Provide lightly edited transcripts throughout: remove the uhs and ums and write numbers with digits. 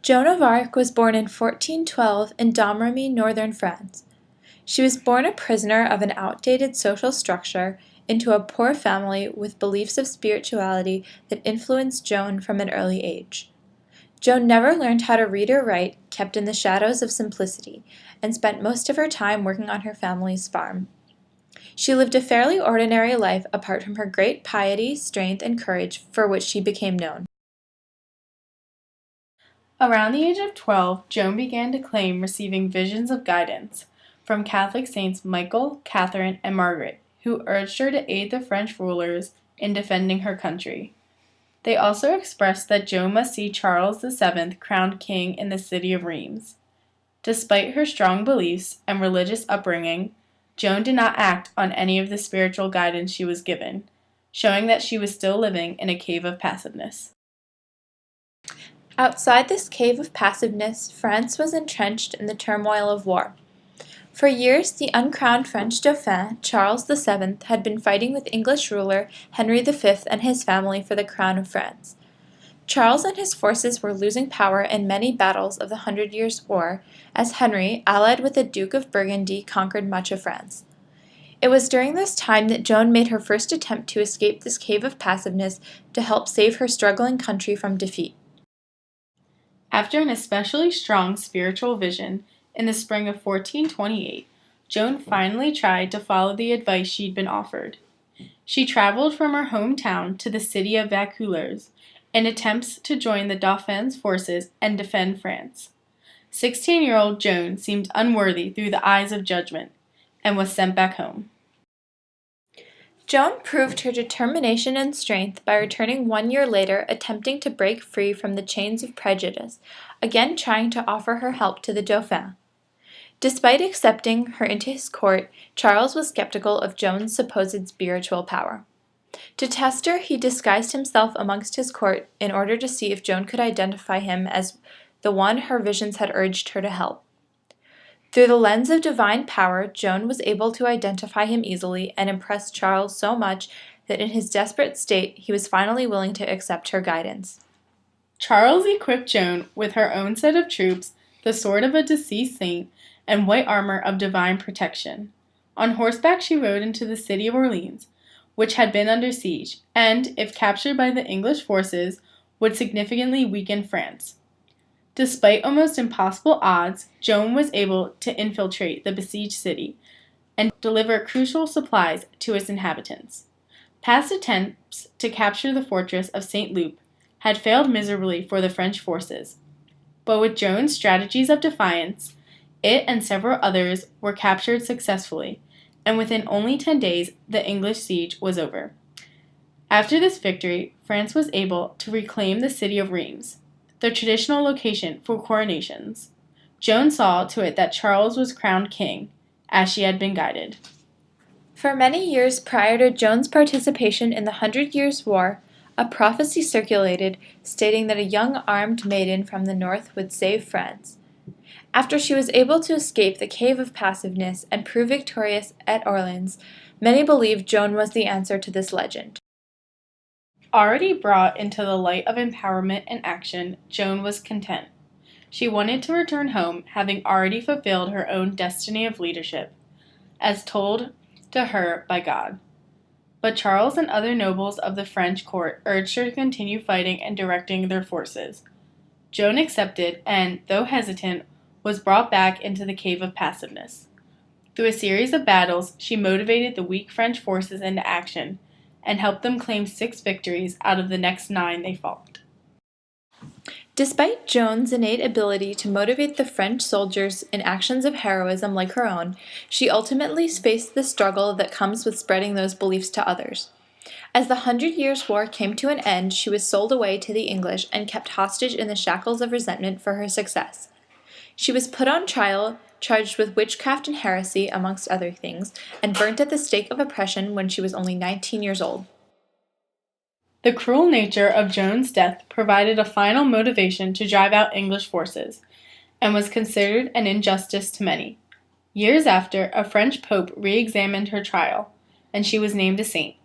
Joan of Arc was born in 1412 in Domremy, northern France. She was born a prisoner of an outdated social structure into a poor family with beliefs of spirituality that influenced Joan from an early age. Joan never learned how to read or write, kept in the shadows of simplicity, and spent most of her time working on her family's farm. She lived a fairly ordinary life apart from her great piety, strength, and courage for which she became known. Around the age of 12, Joan began to claim receiving visions of guidance from Catholic saints Michael, Catherine, and Margaret, who urged her to aid the French rulers in defending her country. They also expressed that Joan must see Charles VII crowned king in the city of Reims. Despite her strong beliefs and religious upbringing, Joan did not act on any of the spiritual guidance she was given, showing that she was still living in a cave of passiveness. Outside this cave of passiveness, France was entrenched in the turmoil of war. For years, the uncrowned French Dauphin, Charles VII, had been fighting with English ruler Henry V and his family for the crown of France. Charles and his forces were losing power in many battles of the Hundred Years' War, as Henry, allied with the Duke of Burgundy, conquered much of France. It was during this time that Joan made her first attempt to escape this cave of passiveness to help save her struggling country from defeat. After an especially strong spiritual vision, in the spring of 1428, Joan finally tried to follow the advice she'd been offered. She traveled from her hometown to the city of Vaucouleurs in attempts to join the Dauphin's forces and defend France. 16-year-old Joan seemed unworthy through the eyes of judgment and was sent back home. Joan proved her determination and strength by returning 1 year later, attempting to break free from the chains of prejudice, again trying to offer her help to the Dauphin. Despite accepting her into his court, Charles was skeptical of Joan's supposed spiritual power. To test her, he disguised himself amongst his court in order to see if Joan could identify him as the one her visions had urged her to help. Through the lens of divine power, Joan was able to identify him easily and impress Charles so much that in his desperate state, he was finally willing to accept her guidance. Charles equipped Joan with her own set of troops, the sword of a deceased saint, and white armor of divine protection. On horseback she rode into the city of Orleans, which had been under siege, and, if captured by the English forces, would significantly weaken France. Despite almost impossible odds, Joan was able to infiltrate the besieged city and deliver crucial supplies to its inhabitants. Past attempts to capture the fortress of St. Loup had failed miserably for the French forces, but with Joan's strategies of defiance, it and several others were captured successfully, and within only 10 days the English siege was over. After this victory, France was able to reclaim the city of Reims, the traditional location for coronations. Joan saw to it that Charles was crowned king, as she had been guided. For many years prior to Joan's participation in the Hundred Years' War, a prophecy circulated stating that a young armed maiden from the north would save France. After she was able to escape the cave of passiveness and prove victorious at Orleans, many believed Joan was the answer to this legend. Already brought into the light of empowerment and action, Joan was content. She wanted to return home, having already fulfilled her own destiny of leadership, as told to her by God. But Charles and other nobles of the French court urged her to continue fighting and directing their forces. Joan accepted and, though hesitant, was brought back into the cave of passiveness. Through a series of battles, she motivated the weak French forces into action and helped them claim 6 victories out of the next 9 they fought. Despite Joan's innate ability to motivate the French soldiers in actions of heroism like her own, she ultimately faced the struggle that comes with spreading those beliefs to others. As the Hundred Years' War came to an end, she was sold away to the English and kept hostage in the shackles of resentment for her success. She was put on trial, charged with witchcraft and heresy, amongst other things, and burnt at the stake of oppression when she was only 19 years old. The cruel nature of Joan's death provided a final motivation to drive out English forces, and was considered an injustice to many. Years after, a French pope re-examined her trial, and she was named a saint.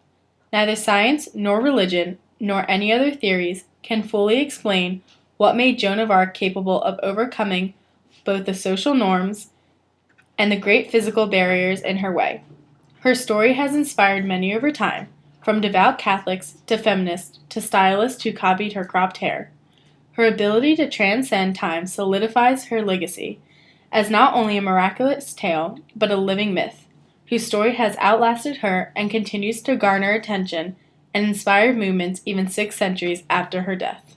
Neither science nor religion, nor any other theories, can fully explain what made Joan of Arc capable of overcoming both the social norms and the great physical barriers in her way. Her story has inspired many over time, from devout Catholics to feminists to stylists who copied her cropped hair. Her ability to transcend time solidifies her legacy as not only a miraculous tale, but a living myth, whose story has outlasted her and continues to garner attention and inspire movements even 6 centuries after her death.